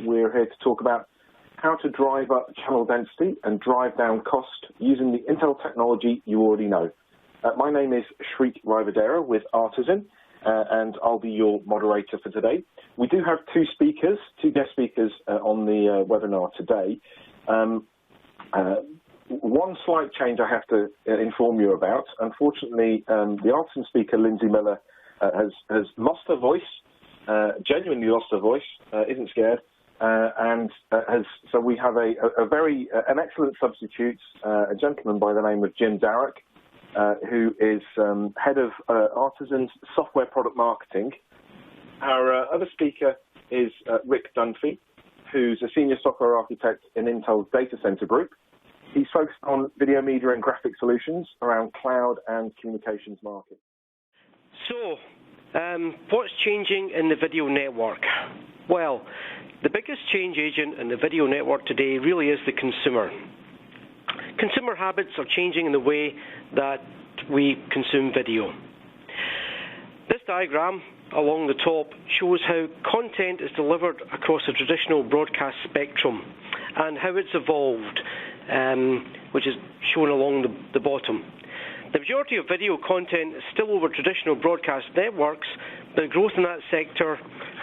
we're here to talk about how to drive up channel density and drive down cost using the Intel technology you already know. My name is Shreek Rivadera with Artisan, and I'll be your moderator for today. We do have two guest speakers on the webinar today. One slight change I have to inform you about. Unfortunately, the Artisan speaker, Lindsay Miller, has lost her voice, genuinely lost her voice, isn't scared, so we have an excellent substitute, a gentleman by the name of Jim Darroch, who is head of Artisan's software product marketing. Our other speaker is Rick Dunphy, who's a senior software architect in Intel's data center group. He's focused on video, media, and graphic solutions around cloud and communications markets. So, what's changing in the video network? Well, the biggest change agent in the video network today really is the consumer. Consumer habits are changing in the way that we consume video. This diagram along the top shows how content is delivered across the traditional broadcast spectrum and how it's evolved, which is shown along the bottom. The majority of video content is still over traditional broadcast networks, but growth in that sector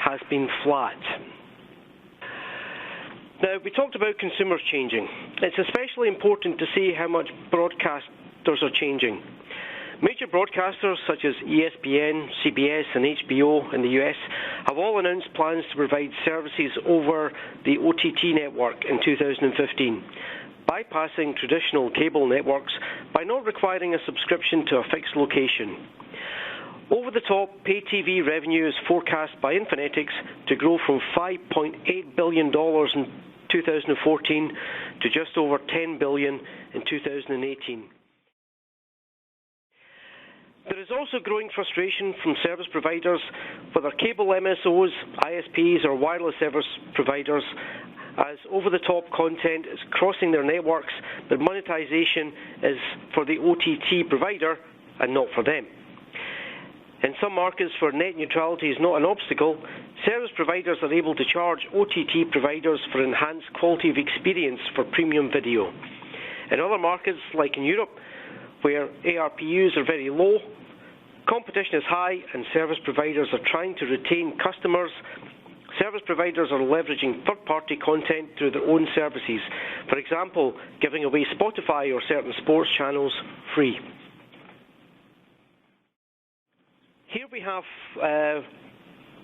has been flat. Now, we talked about consumers changing. It's especially important to see how much broadcasters are changing. Major broadcasters such as ESPN, CBS, and HBO in the US have all announced plans to provide services over the OTT network in 2015, bypassing traditional cable networks by not requiring a subscription to a fixed location. Over-the-top pay TV revenue is forecast by Infinetics to grow from $5.8 billion in 2014 to just over $10 billion in 2018. There is also growing frustration from service providers, whether cable MSOs, ISPs, or wireless service providers, as over-the-top content is crossing their networks, but monetization is for the OTT provider and not for them. In some markets where net neutrality is not an obstacle, service providers are able to charge OTT providers for enhanced quality of experience for premium video. In other markets, like in Europe, where ARPUs are very low, competition is high and service providers are trying to retain customers. Service providers are leveraging third-party content through their own services, for example, giving away Spotify or certain sports channels free. Here we have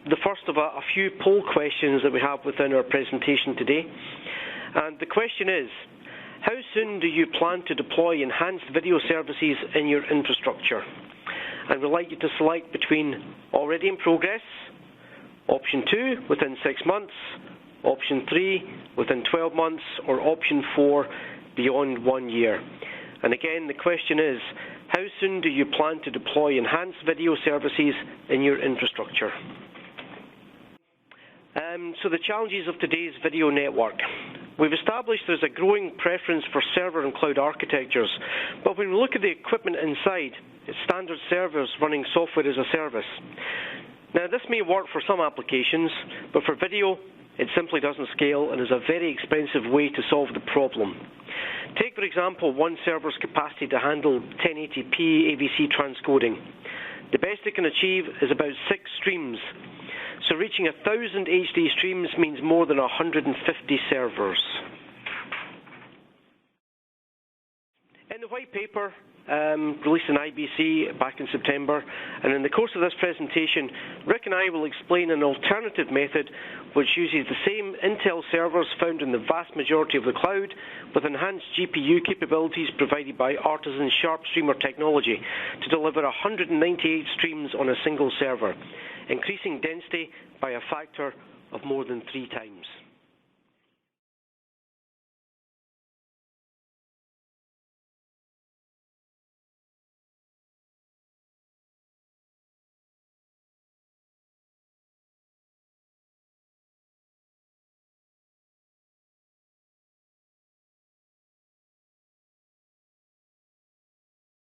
the first of a few poll questions that we have within our presentation today. And the question is, how soon do you plan to deploy enhanced video services in your infrastructure? And we'd like you to select between already in progress, option 2, within 6 months, option 3, within 12 months, or option 4, beyond 1 year. And again, the question is, how soon do you plan to deploy enhanced video services in your infrastructure? So the challenges of today's video network. We've established there's a growing preference for server and cloud architectures, but when we look at the equipment inside, it's standard servers running software as a service. Now, this may work for some applications, but for video, it simply doesn't scale and is a very expensive way to solve the problem. Take, for example, one server's capacity to handle 1080p AVC transcoding. The best it can achieve is about 6 streams. So reaching 1,000 HD streams means more than 150 servers. In the white paper, released in IBC back in September, and in the course of this presentation, Rick and I will explain an alternative method which uses the same Intel servers found in the vast majority of the cloud with enhanced GPU capabilities provided by Artisan Sharp Streamer technology to deliver 198 streams on a single server, increasing density by a factor of more than 3 times.